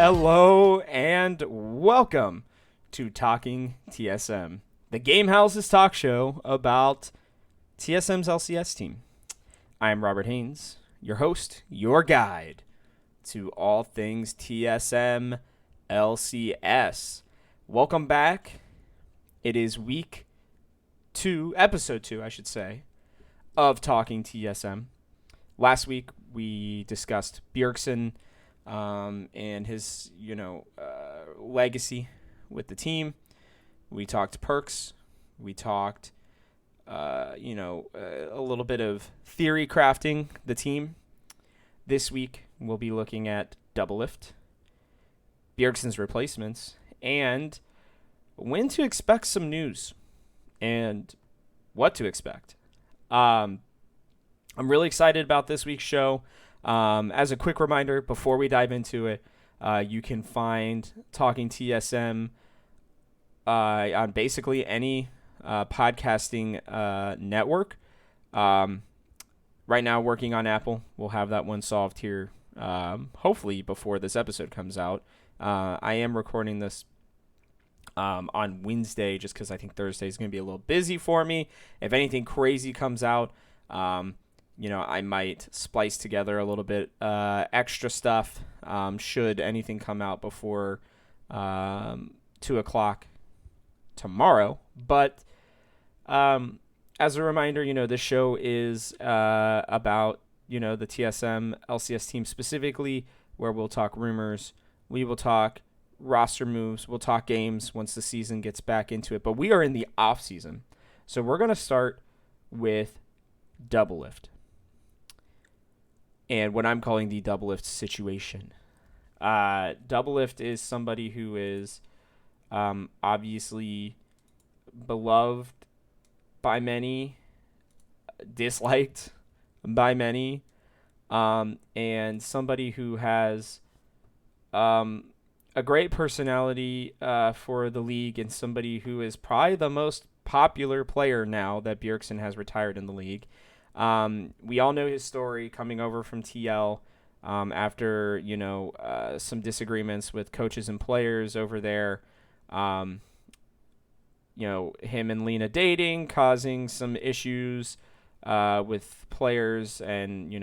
Hello and welcome to Talking TSM, the Game House's talk show about TSM's LCS team. I am Robert Haynes, your host, your guide to all things TSM LCS. Welcome back. It is week 2, episode 2, I should say, of Talking TSM. Last week we discussed Bjergsen and his, legacy with the team. We talked perks. We talked, a little bit of theory crafting the team. This week, we'll be looking at Doublelift, Bjergsen's replacements, and when to expect some news and what to expect. I'm really excited about this week's show. As a quick reminder, before we dive into it, you can find Talking TSM on basically any podcasting network. Right now, working on Apple. We'll have that one solved here, hopefully before this episode comes out. I am recording this on Wednesday just because I think Thursday is going to be a little busy for me. If anything crazy comes out, I might splice together a little bit extra stuff should anything come out before 2 o'clock tomorrow. But as a reminder, this show is about, the TSM LCS team specifically, where we'll talk rumors. We will talk roster moves. We'll talk games once the season gets back into it. But we are in the off season. So we're going to start with Doublelift. And what I'm calling the Doublelift situation. Doublelift is somebody who is obviously beloved by many, disliked by many, and somebody who has a great personality for the league, and somebody who is probably the most popular player now that Bjergsen has retired in the league. We all know his story coming over from TL after, some disagreements with coaches and players over there. Him and Lena dating, causing some issues with players and,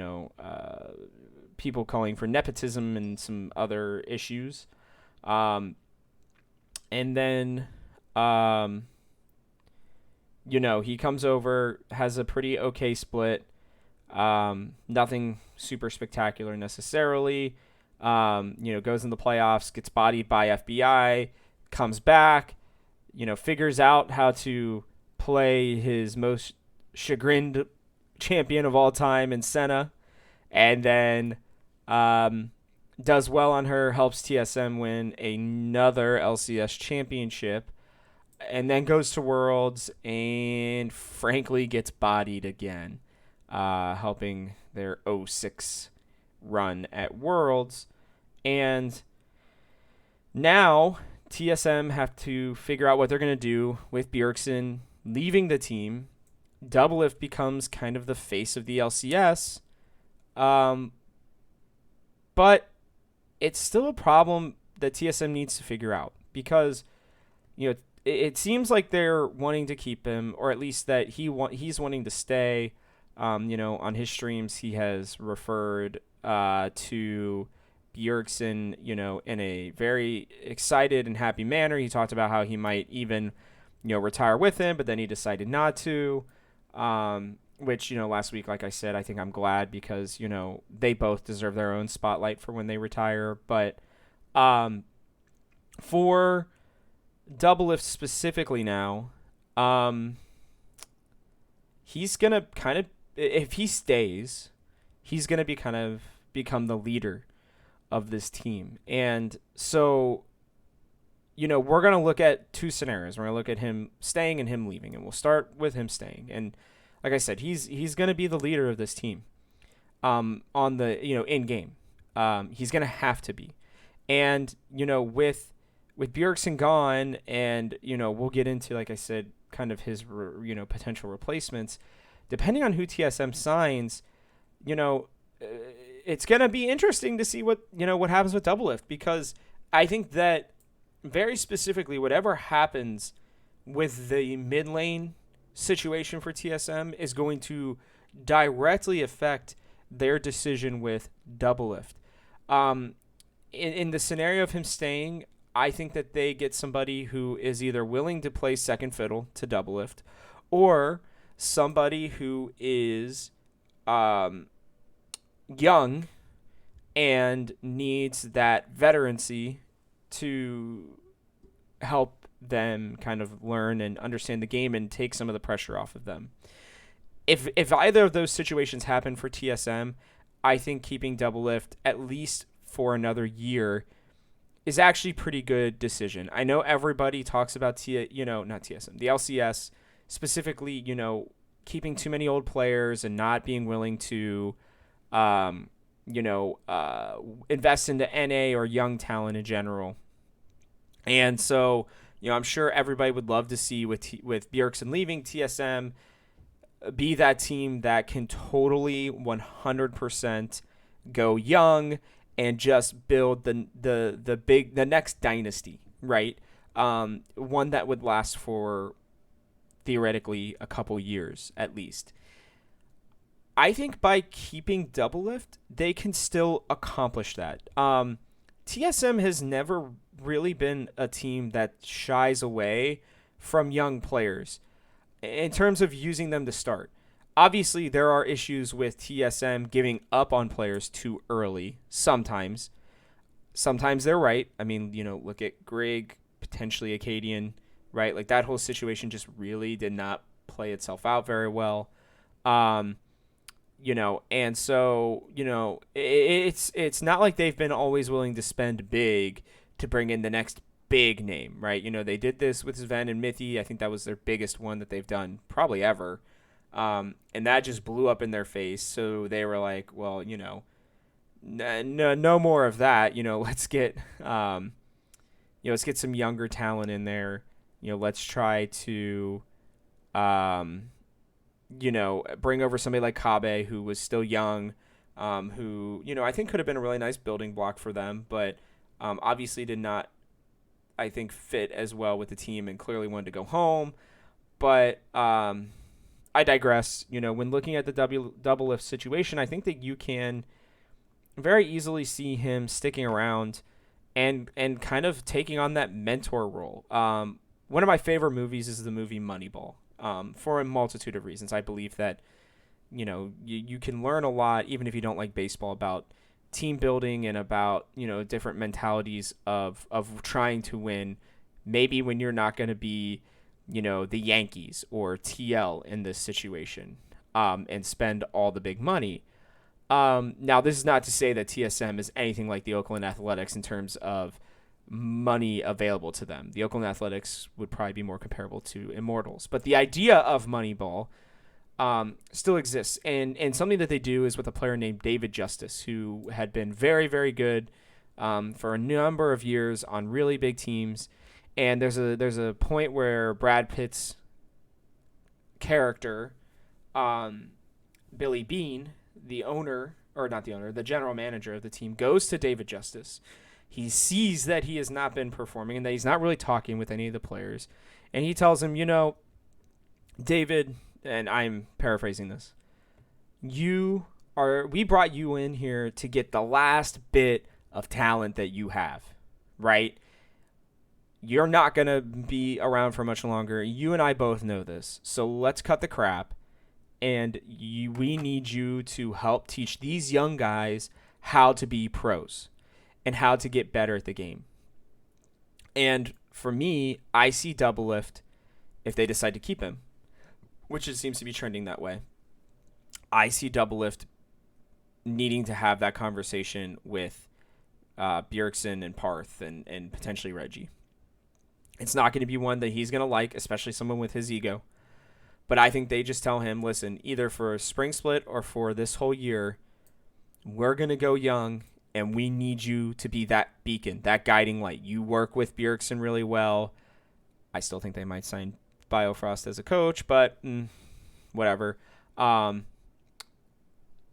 people calling for nepotism and some other issues. And then... he comes over, has a pretty okay split. Nothing super spectacular necessarily. Goes in the playoffs, gets bodied by FBI, comes back, figures out how to play his most chagrined champion of all time in Senna, and then does well on her, helps TSM win another LCS championship. And then goes to Worlds and frankly gets bodied again, helping their 0-6 run at Worlds. And now TSM have to figure out what they're going to do with Bjergsen leaving the team. Doublelift becomes kind of the face of the LCS. But it's still a problem that TSM needs to figure out because, it seems like they're wanting to keep him, or at least that he's wanting to stay. On his streams, he has referred to Bjergsen, in a very excited and happy manner. He talked about how he might even, retire with him, but then he decided not to. Which, last week, like I said, I think I'm glad because, they both deserve their own spotlight for when they retire. But for Doublelift specifically now, he's going to kind of, if he stays, he's going to become the leader of this team. And so, we're going to look at two scenarios. We're going to look at him staying and him leaving, and we'll start with him staying. And like I said, he's going to be the leader of this team on the, in game. He's going to have to be. And, with Bjergsen gone, and we'll get into, like I said, kind of his potential replacements. Depending on who TSM signs, it's gonna be interesting to see what happens with Doublelift, because I think that very specifically, whatever happens with the mid lane situation for TSM is going to directly affect their decision with Doublelift. Um, in the scenario of him staying, I think that they get somebody who is either willing to play second fiddle to Doublelift, or somebody who is um, young and needs that veterancy to help them kind of learn and understand the game and take some of the pressure off of them. If either of those situations happen for TSM, I think keeping Doublelift at least for another year is actually a pretty good decision. I know everybody talks about not TSM, the LCS specifically, keeping too many old players and not being willing to um, invest into NA or young talent in general. And so, I'm sure everybody would love to see with Bjergsen leaving TSM be that team that can totally 100% go young and just build the next dynasty, right? One that would last for theoretically a couple years at least. I think by keeping Doublelift, they can still accomplish that. TSM has never really been a team that shies away from young players in terms of using them to start. Obviously, there are issues with TSM giving up on players too early sometimes. Sometimes they're right. I mean, look at Greg, potentially Acadian, right? Like that whole situation just really did not play itself out very well. And so, it's not like they've been always willing to spend big to bring in the next big name, right? They did this with Sven and Mithy. I think that was their biggest one that they've done probably ever. And that just blew up in their face. So they were like, well, no more of that. Let's get, let's get some younger talent in there. Let's try to, bring over somebody like Kabe, who was still young, who, I think could have been a really nice building block for them, but obviously did not, I think, fit as well with the team and clearly wanted to go home. But I digress. When looking at the Doublelift situation, I think that you can very easily see him sticking around and kind of taking on that mentor role. One of my favorite movies is the movie Moneyball. For a multitude of reasons. I believe that, you can learn a lot, even if you don't like baseball, about team building and about, different mentalities of trying to win, maybe when you're not going to be, the Yankees or TL in this situation, and spend all the big money. Now, this is not to say that TSM is anything like the Oakland Athletics in terms of money available to them. The Oakland Athletics would probably be more comparable to Immortals. But the idea of Moneyball still exists. And something that they do is with a player named David Justice, who had been very, very good for a number of years on really big teams. And there's a point where Brad Pitt's character, Billy Bean, the general manager of the team, goes to David Justice. He sees that he has not been performing and that he's not really talking with any of the players. And he tells him, David, and I'm paraphrasing this, we brought you in here to get the last bit of talent that you have, right? You're not going to be around for much longer. You and I both know this. So let's cut the crap. And we need you to help teach these young guys how to be pros and how to get better at the game. And for me, I see Doublelift, if they decide to keep him, which it seems to be trending that way, I see Doublelift needing to have that conversation with Bjergsen and Parth and potentially Reggie. It's not going to be one that he's going to like, especially someone with his ego. But I think they just tell him, listen, either for a spring split or for this whole year, we're going to go young, and we need you to be that beacon, that guiding light. You work with Bjergsen really well. I still think they might sign Biofrost as a coach, but whatever.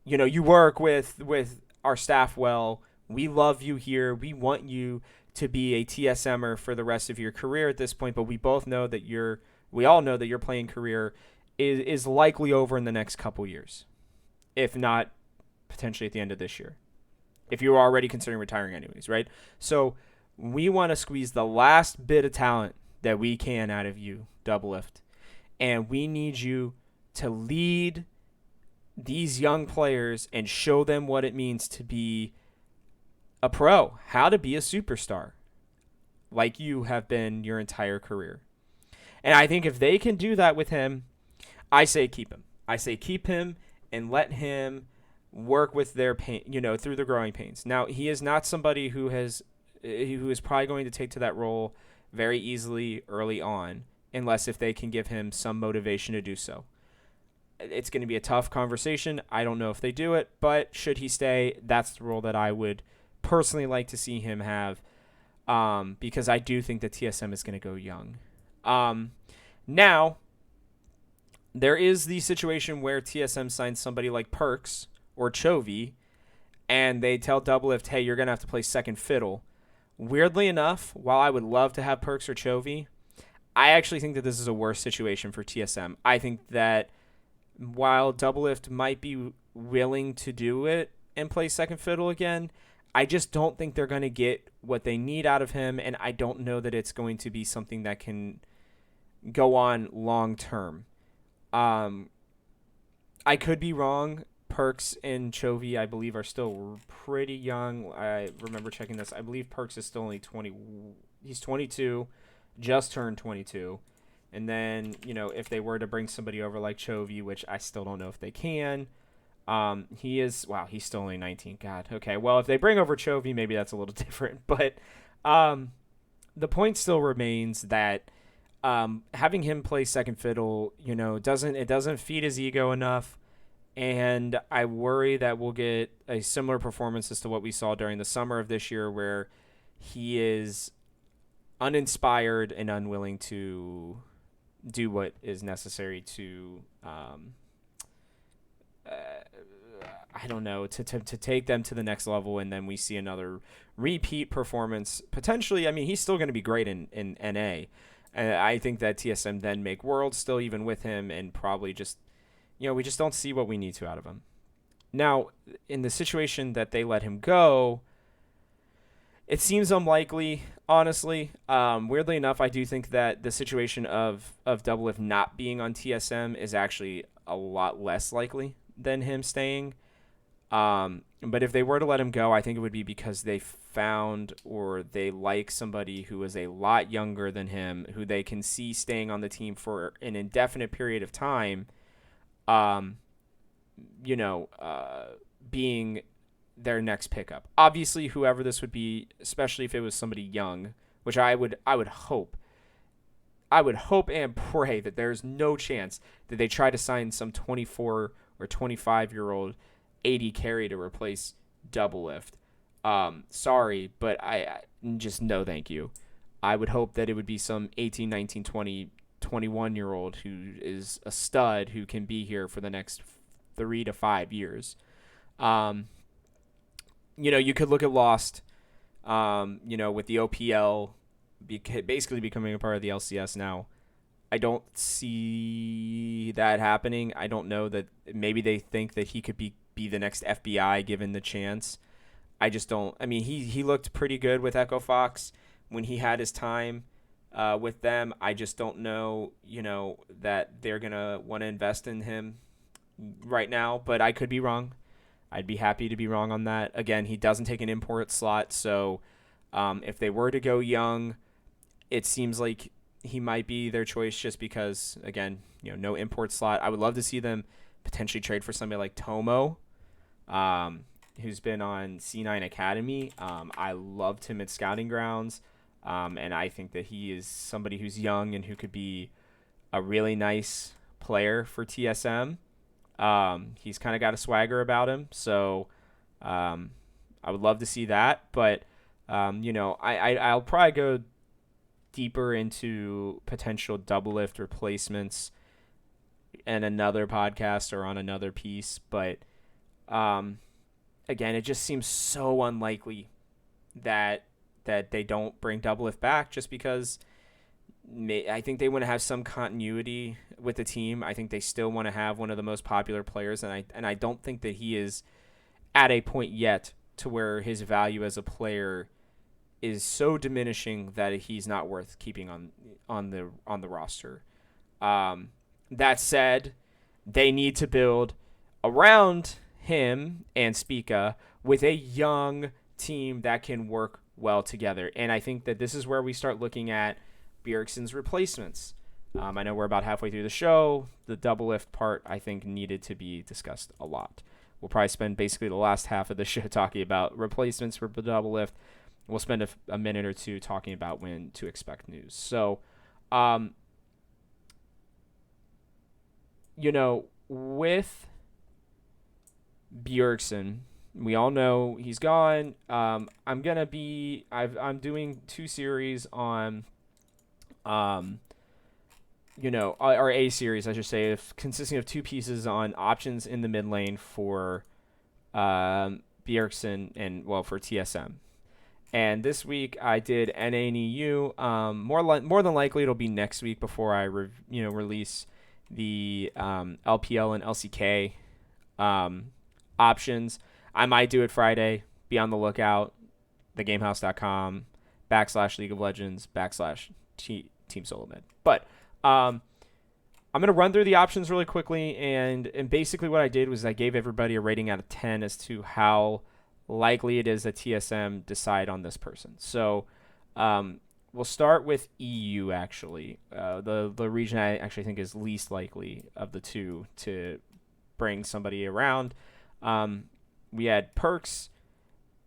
You work with our staff well. We love you here. We want you to be a TSMer for the rest of your career at this point, but we all know that your playing career is likely over in the next couple years, if not potentially at the end of this year, if you're already considering retiring anyways, right? So we want to squeeze the last bit of talent that we can out of you, Doublelift, and we need you to lead these young players and show them what it means to be a pro, how to be a superstar, like you have been your entire career. And I think if they can do that with him, I say keep him. I say keep him and let him work with their pain, through the growing pains. Now, he is not somebody who is probably going to take to that role very easily early on, unless if they can give him some motivation to do so. It's going to be a tough conversation. I don't know if they do it, but should he stay, that's the role that I would personally like to see him have, because I do think that TSM is going to go young. Now, there is the situation where TSM signs somebody like Perks or Chovy, and they tell Doublelift, hey, you're going to have to play second fiddle. Weirdly enough, while I would love to have Perks or Chovy, I actually think that this is a worse situation for TSM. I think that while Doublelift might be willing to do it and play second fiddle again, I just don't think they're going to get what they need out of him, and I don't know that it's going to be something that can go on long term. I could be wrong. Perks and Chovy, I believe, are still pretty young. I remember checking this. I believe Perks is still only 20. He's 22, just turned 22. And then, if they were to bring somebody over like Chovy, which I still don't know if they can, he's still only 19. God, okay. Well, if they bring over Chovy, maybe that's a little different. But the point still remains that having him play second fiddle, doesn't feed his ego enough. And I worry that we'll get a similar performance as to what we saw during the summer of this year, where he is uninspired and unwilling to do what is necessary to, to take them to the next level. And then we see another repeat performance. Potentially, I mean, he's still going to be great in NA. And I think that TSM then make Worlds still even with him, and probably just, we just don't see what we need to out of him. Now, in the situation that they let him go, it seems unlikely, honestly. Weirdly enough, I do think that the situation of Doublelift not being on TSM is actually a lot less likely than him staying. But if they were to let him go, I think it would be because they found or they like somebody who is a lot younger than him, who they can see staying on the team for an indefinite period of time, being their next pickup. Obviously, whoever this would be, especially if it was somebody young, which I would hope and pray that there's no chance that they try to sign some 24 or 25-year-old 80 carry to replace Doublelift. Sorry, but I just no thank you. I would hope that it would be some 18, 19, 20, 21-year-old who is a stud who can be here for the next 3 to 5 years. You could look at Lost, with the OPL basically becoming a part of the LCS now. I don't see that happening. I don't know that maybe they think that he could be the next FBI given the chance. I just don't. I mean, he looked pretty good with Echo Fox when he had his time with them. I just don't know, that they're going to want to invest in him right now, but I could be wrong. I'd be happy to be wrong on that. Again, he doesn't take an import slot, so if they were to go young, it seems like he might be their choice just because, again, no import slot. I would love to see them potentially trade for somebody like Tomo, who's been on C9 Academy. I loved him at Scouting Grounds, and I think that he is somebody who's young and who could be a really nice player for TSM. He's kind of got a swagger about him, so I would love to see that. But I'll probably go deeper into potential Doublelift replacements in another podcast or on another piece. But again, it just seems so unlikely that that they don't bring Doublelift back just because I think they want to have some continuity with the team. I think they still want to have one of the most popular players, and I don't think that he is at a point yet to where his value as a player is so diminishing that he's not worth keeping on the roster. That said, they need to build around him and Spica with a young team that can work well together. And I think that this is where we start looking at Bjergsen's replacements. I know we're about halfway through the show. The Doublelift part, I think, needed to be discussed a lot. We'll probably spend basically the last half of the show talking about replacements for the Doublelift. We'll spend a minute or two talking about when to expect news. So, with Bjergsen, we all know he's gone. I'm doing 2 series on, or a series, I should say, consisting of 2 pieces on options in the mid lane for Bjergsen and for TSM. And this week I did NA and EU. More than likely it'll be next week before I release the LPL and LCK options. I might do it Friday. Be on the lookout. thegamehouse.com /League of Legends /Team Solo Mid. But I'm going to run through the options really quickly, and basically what I did was I gave everybody a rating out of 10 as to how likely it is that TSM decide on this person. So we'll start with EU, actually. The region I actually think is least likely of the 2 to bring somebody around. We had Perks,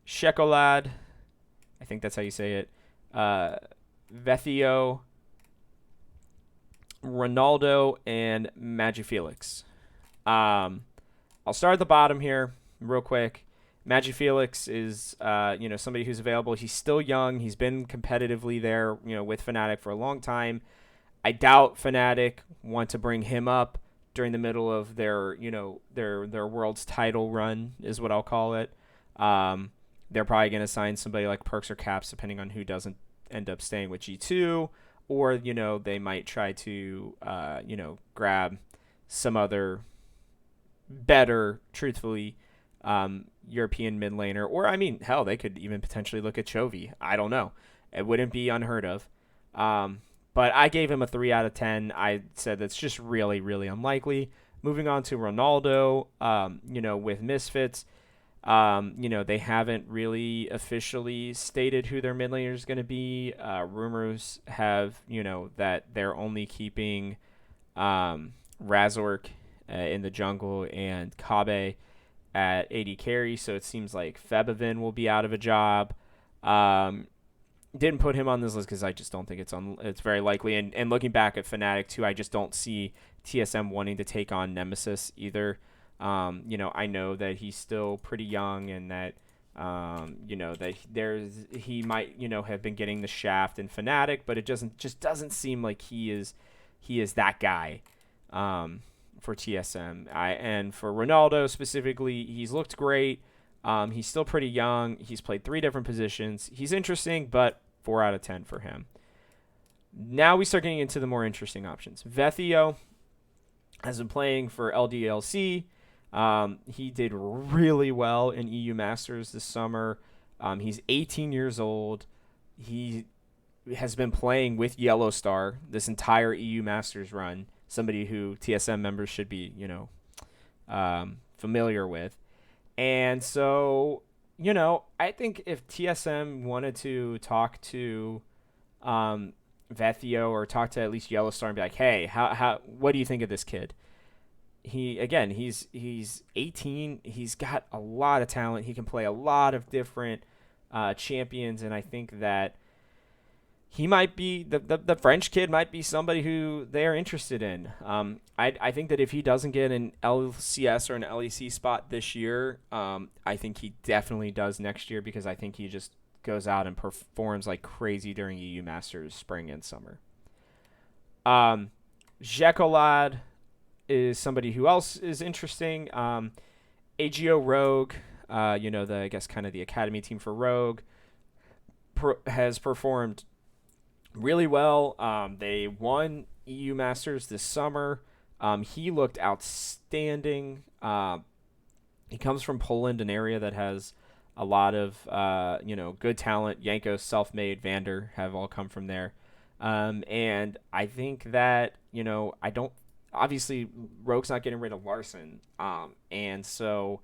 Shekolad, I think that's how you say it, Vethio, Ronaldo, and Magifelix. I'll start at the bottom here real quick. Magifelix is somebody who's available. He's still young. He's been competitively there with Fnatic for a long time. I doubt Fnatic want to bring him up during the middle of their world's title run, is what I'll call it. They're probably going to sign somebody like Perks or Caps, depending on who doesn't end up staying with G2, or they might try to grab some other better, truthfully, European mid laner, or hell, they could even potentially look at Chovy. I don't know. It wouldn't be unheard of. But I gave him a 3 out of 10. I said that's just really, really unlikely. Moving on to Ronaldo, with Misfits, they haven't really officially stated who their mid laner is going to be. Rumors have, that they're only keeping Razork in the jungle and Kabe at AD carry, so it seems like Febivin will be out of a job. Didn't put him on this list because I just don't think it's very likely. And looking back at Fnatic too, I just don't see TSM wanting to take on Nemesis either. I know that he's still pretty young, and that that he might have been getting the shaft in Fnatic, but it just doesn't seem like he is that guy for TSM. And for Ronaldo specifically, he's looked great. He's still pretty young. He's played 3 different positions. He's interesting, but 4 out of 10 for him. Now we start getting into the more interesting options. Vethio has been playing for LDLC. He did really well in EU Masters this summer. He's 18 years old. He has been playing with Yellow Star this entire EU Masters run, somebody who TSM members should be, familiar with. And so, I think if TSM wanted to talk to Vethio, or talk to at least Yellow Star and be like, hey, what do you think of this kid? He's 18. He's got a lot of talent. He can play a lot of different champions, and I think that he might be the French kid might be somebody who they are interested in. I think that if he doesn't get an LCS or an LEC spot this year, I think he definitely does next year, because I think he just goes out and performs like crazy during EU Masters spring and summer. Jekolad is somebody who else is interesting. AGO Rogue, I guess kind of the academy team for Rogue. has performed really well. They won EU Masters this summer. He looked outstanding. He comes from Poland, an area that has a lot of good talent. Yanko, Self-Made, Vander have all come from there. And I think that I don't obviously Rogue's not getting rid of Larson. And so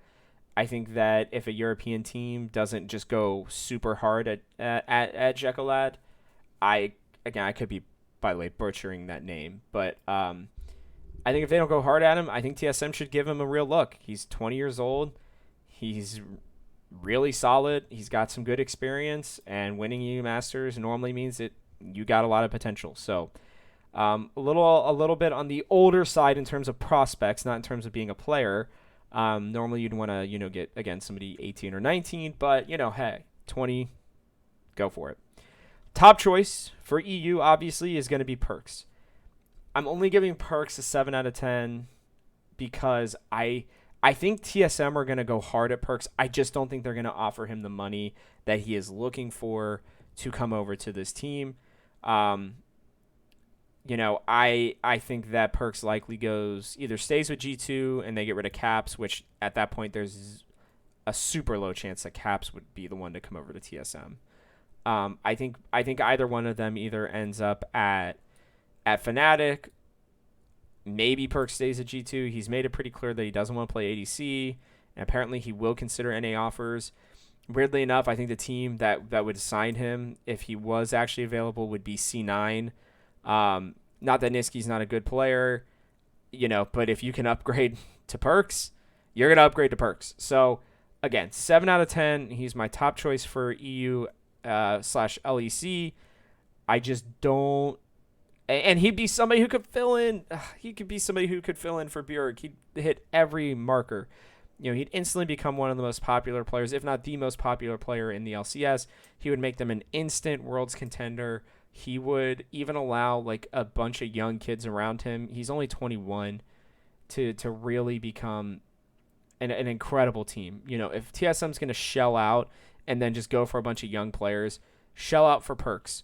I think that if a European team doesn't just go super hard at Jekyllad, I could be, by the way, butchering that name, but I think if they don't go hard at him, I think TSM should give him a real look. He's 20 years old. He's really solid. He's got some good experience, and winning EU Masters normally means that you got a lot of potential. So a little bit on the older side in terms of prospects, not in terms of being a player. Normally you'd want to, get, again, somebody 18 or 19, but, hey, 20, go for it. Top choice for EU, obviously, is going to be Perks. I'm only giving Perks a 7 out of 10 because I think TSM are going to go hard at Perks. I just don't think they're going to offer him the money that he is looking for to come over to this team. I think that Perks likely either stays with G2 and they get rid of Caps, which at that point there's a super low chance that Caps would be the one to come over to TSM. I think either one of them either ends up at Fnatic. Maybe Perks stays at G2. He's made it pretty clear that he doesn't want to play ADC, and apparently he will consider NA offers. Weirdly enough, I think the team that would sign him if he was actually available would be C9. Not that Niski's not a good player, but if you can upgrade to Perks, you're going to upgrade to Perks. So, again, 7 out of 10. He's my top choice for EU /LEC. I just don't. And he'd be somebody who could fill in. He could be somebody who could fill in for Bjerg. He'd hit every marker. He'd instantly become one of the most popular players, if not the most popular player in the LCS. He would make them an instant Worlds contender. He would even allow like a bunch of young kids around him. He's only 21 to really become an incredible team. If TSM's going to shell out and then just go for a bunch of young players, shell out for Perks.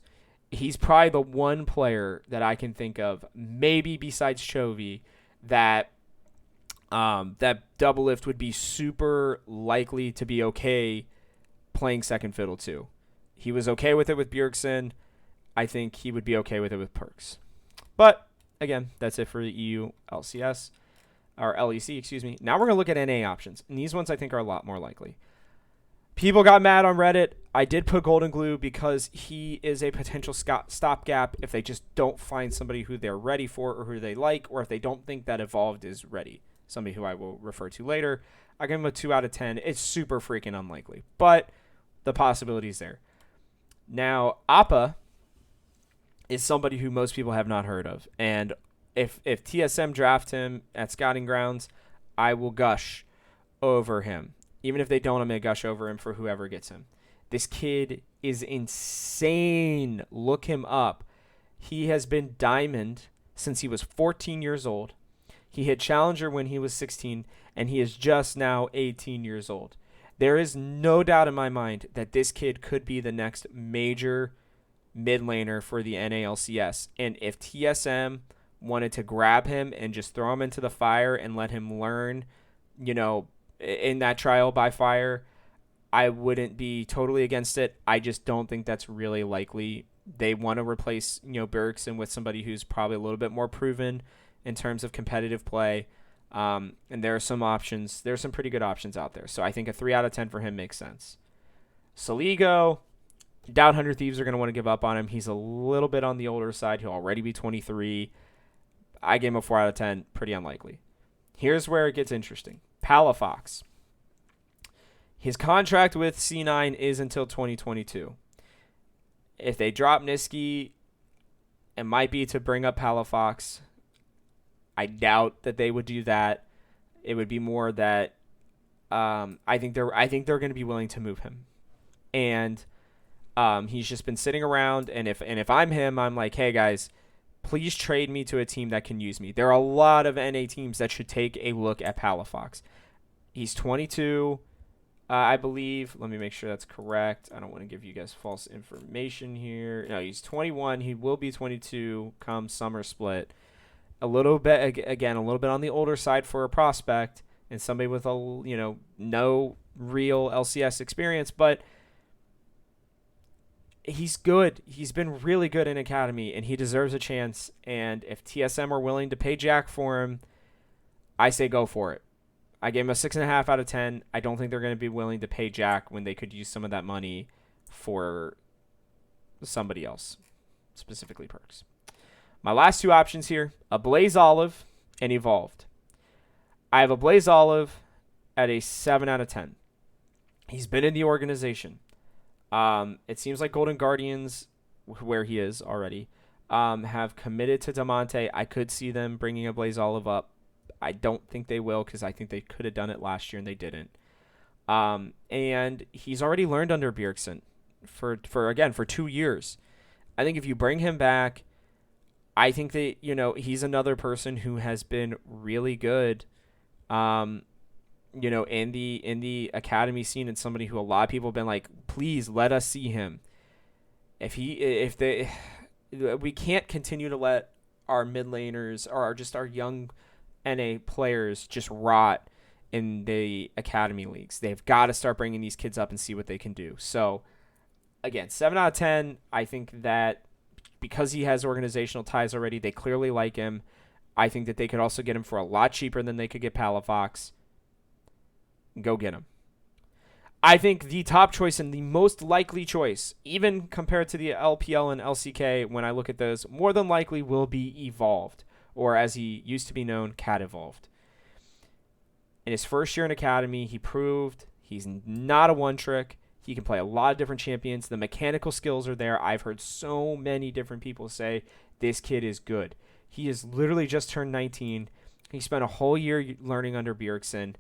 He's probably the one player that I can think of, maybe besides Chovy, that Doublelift would be super likely to be okay playing second fiddle to. He was okay with it with Bjergsen. I think he would be okay with it with Perks. But, again, that's it for the EU LCS, or LEC, excuse me. Now we're going to look at NA options, and these ones I think are a lot more likely. People got mad on Reddit. I did put Golden Glue because he is a potential stopgap if they just don't find somebody who they're ready for or who they like, or if they don't think that Evolved is ready. Somebody who I will refer to later. I give him a 2 out of 10. It's super freaking unlikely, but the possibility is there. Now, Oppa is somebody who most people have not heard of, and if TSM draft him at scouting grounds, I will gush over him. Even if they don't, I'm going to gush over him for whoever gets him. This kid is insane. Look him up. He has been Diamond since he was 14 years old. He hit Challenger when he was 16, and he is just now 18 years old. There is no doubt in my mind that this kid could be the next major mid laner for the NALCS. And if TSM wanted to grab him and just throw him into the fire and let him learn, in that trial by fire, I wouldn't be totally against it. I just don't think that's really likely. They want to replace, Bjergsen with somebody who's probably a little bit more proven in terms of competitive play. And there are some options. There are some pretty good options out there. So I think a 3 out of 10 for him makes sense. Soligo, doubt 100 Thieves are going to want to give up on him. He's a little bit on the older side. He'll already be 23. I gave him a 4 out of 10. Pretty unlikely. Here's where it gets interesting. Palafox. His contract with C9 is until 2022. If they drop Niski, it might be to bring up Palafox. I doubt that they would do that. It would be more that I think they're going to be willing to move him, and he's just been sitting around. And if I'm him, I'm like, hey guys, please trade me to a team that can use me. There are a lot of NA teams that should take a look at Palafox. He's 22. I believe. Let me make sure that's correct. I don't want to give you guys false information here. No, he's 21. He will be 22 come summer split. A little bit, again, a little bit on the older side for a prospect and somebody with no real LCS experience, but he's good. He's been really good in academy, and he deserves a chance. And if TSM are willing to pay Jack for him, I say go for it. I gave him a 6.5 out of 10. I don't think they're going to be willing to pay Jack when they could use some of that money for somebody else, specifically Perks. My last two options here, a Blaze Olive and Evolved. I have a Blaze Olive at a 7 out of 10. He's been in the organization. It seems like Golden Guardians, where he is already, have committed to Damonte. I could see them bringing a Blaze Olive up. I don't think they will because I think they could have done it last year and they didn't. And he's already learned under Bjergsen for 2 years. I think if you bring him back, I think that, he's another person who has been really good, in the academy scene, and somebody who a lot of people have been like, please let us see him. We can't continue to let our mid laners or just our young NA players just rot in the academy leagues. They've got to start bringing these kids up and see what they can do. So again, 7 out of 10. I think that because he has organizational ties already, they clearly like him. I think that they could also get him for a lot cheaper than they could get Palafox. Go get him. I think the top choice and the most likely choice, even compared to the LPL and LCK, when I look at those, more than likely will be Evolved, or as he used to be known, Cat Evolved. In his first year in Academy, he proved he's not a one-trick. He can play a lot of different champions. The mechanical skills are there. I've heard so many different people say this kid is good. He has literally just turned 19. He spent a whole year learning under Bjergsen.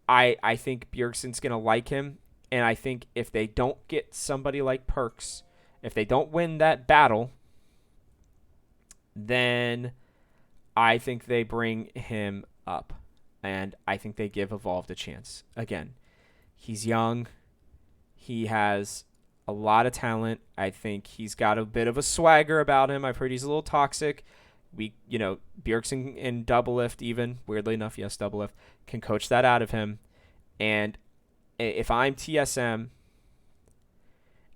I think Bjergsen's going to like him, and I think if they don't get somebody like Perks, if they don't win that battle, then I think they bring him up, and I think they give Evolved a chance. Again, he's young. He has a lot of talent. I think he's got a bit of a swagger about him. I've heard he's a little toxic. Bjergsen and Doublelift, even weirdly enough, yes, Doublelift can coach that out of him. And if I'm TSM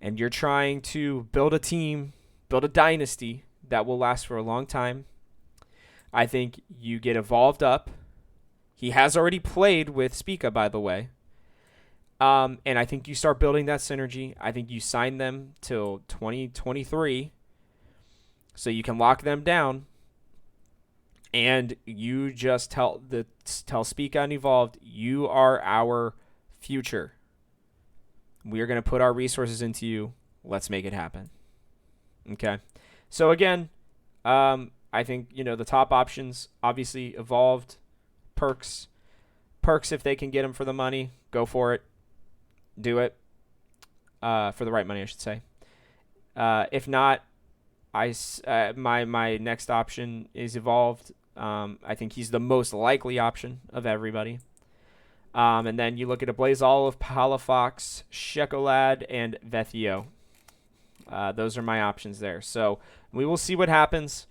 and you're trying to build a team, build a dynasty that will last for a long time, I think you get Evolved up. He has already played with Spica, by the way. And I think you start building that synergy. I think you sign them till 2023 so you can lock them down. And you just tell Spica and Evolved, you are our future. We are going to put our resources into you. Let's make it happen. Okay. So again, I think, the top options, obviously Evolved, Perks. Perks, if they can get them for the money, go for it. Do it. For the right money, I should say. If not, my next option is Evolved. I think he's the most likely option of everybody. And then you look at a Blaze Olive, Palafox, Shekolad, and Vethio. Those are my options there. So we will see what happens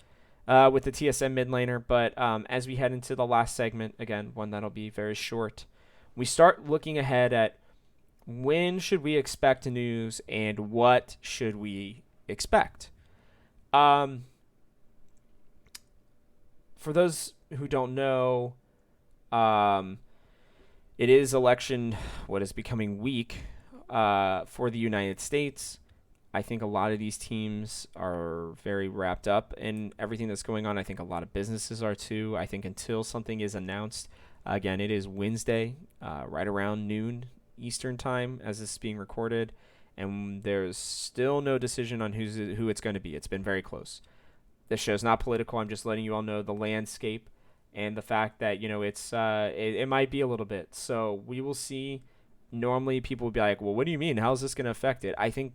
with the TSM mid laner. But as we head into the last segment, again, one that'll be very short, we start looking ahead at when should we expect news and what should we expect. For those who don't know, it is election, what is becoming week for the United States. I think a lot of these teams are very wrapped up in everything that's going on. I think a lot of businesses are too. I think until something is announced, again, it is Wednesday, right around noon Eastern time as this is being recorded, and there's still no decision on who it's going to be. It's been very close. This show's not political. I'm just letting you all know the landscape and the fact that, it might be a little bit. So we will see. Normally people would be like, well, what do you mean? How is this going to affect it? I think,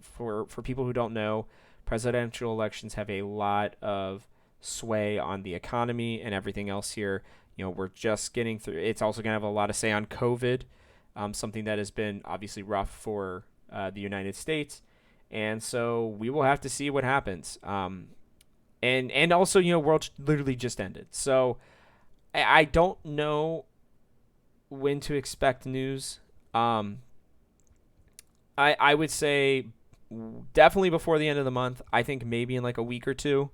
for people who don't know, presidential elections have a lot of sway on the economy and everything else here. We're just getting through. It's also going to have a lot of say on COVID. something that has been obviously rough for the United States. And so we will have to see what happens. And also, World literally just ended. So I don't know when to expect news. I would say definitely before the end of the month. I think maybe in like a week or two,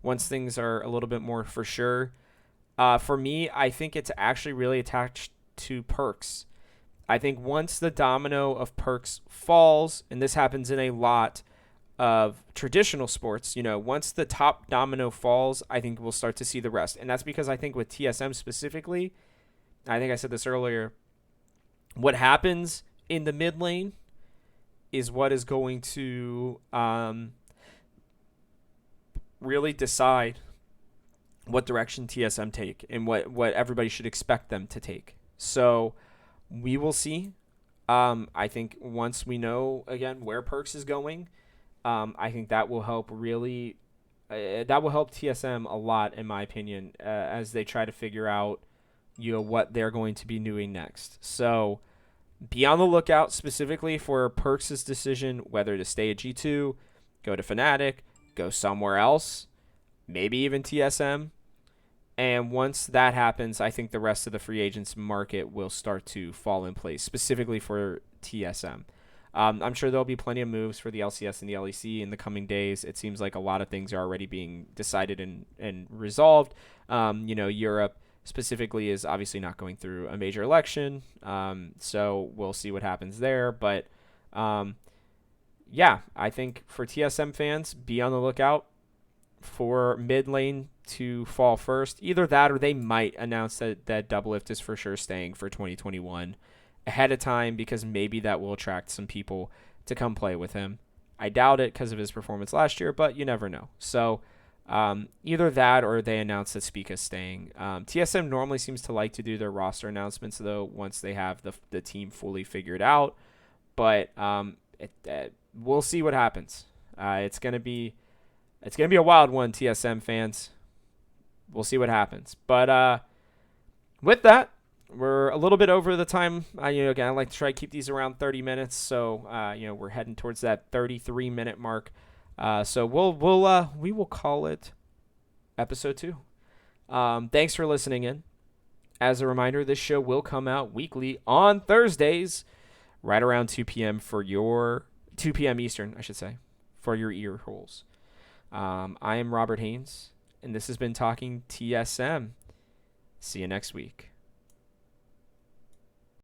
once things are a little bit more for sure. For me, I think it's actually really attached to perks. I think once the domino of perks falls, and this happens in a lot of traditional sports, once the top domino falls, I think we'll start to see the rest. And that's because I think with TSM specifically, I think I said this earlier, what happens in the mid lane is what is going to really decide what direction TSM take and what everybody should expect them to take. So we will see. I think once we know, again, where Perks is going, I think that will help really that will help TSM a lot, in my opinion, as they try to figure out what they're going to be doing next. So be on the lookout specifically for Perks' decision whether to stay at G2, go to Fnatic, go somewhere else, maybe even TSM. And once that happens, I think the rest of the free agents market will start to fall in place, specifically for TSM. I'm sure there'll be plenty of moves for the LCS and the LEC in the coming days. It seems like a lot of things are already being decided and resolved. Europe specifically is obviously not going through a major election, so we'll see what happens there. But yeah, I think for TSM fans, be on the lookout for mid lane to fall first. Either that or they might announce that Doublelift is for sure staying for 2021 ahead of time, because maybe that will attract some people to come play with him. I doubt it because of his performance last year, but you never know. So either that or they announce that Spica's staying. TSM normally seems to like to do their roster announcements, though, once they have the team fully figured out. But we'll see what happens. It's gonna be a wild one, TSM fans. We'll see what happens. But with that, we're a little bit over the time. Again, I like to try to keep these around 30 minutes. So we're heading towards that 33-minute mark. So we will call it episode 2. Thanks for listening in. As a reminder, this show will come out weekly on Thursdays, right around 2 p.m. for your 2 p.m. Eastern, I should say, for your ear holes. I am Robert Haynes, and this has been Talking TSM. See you next week.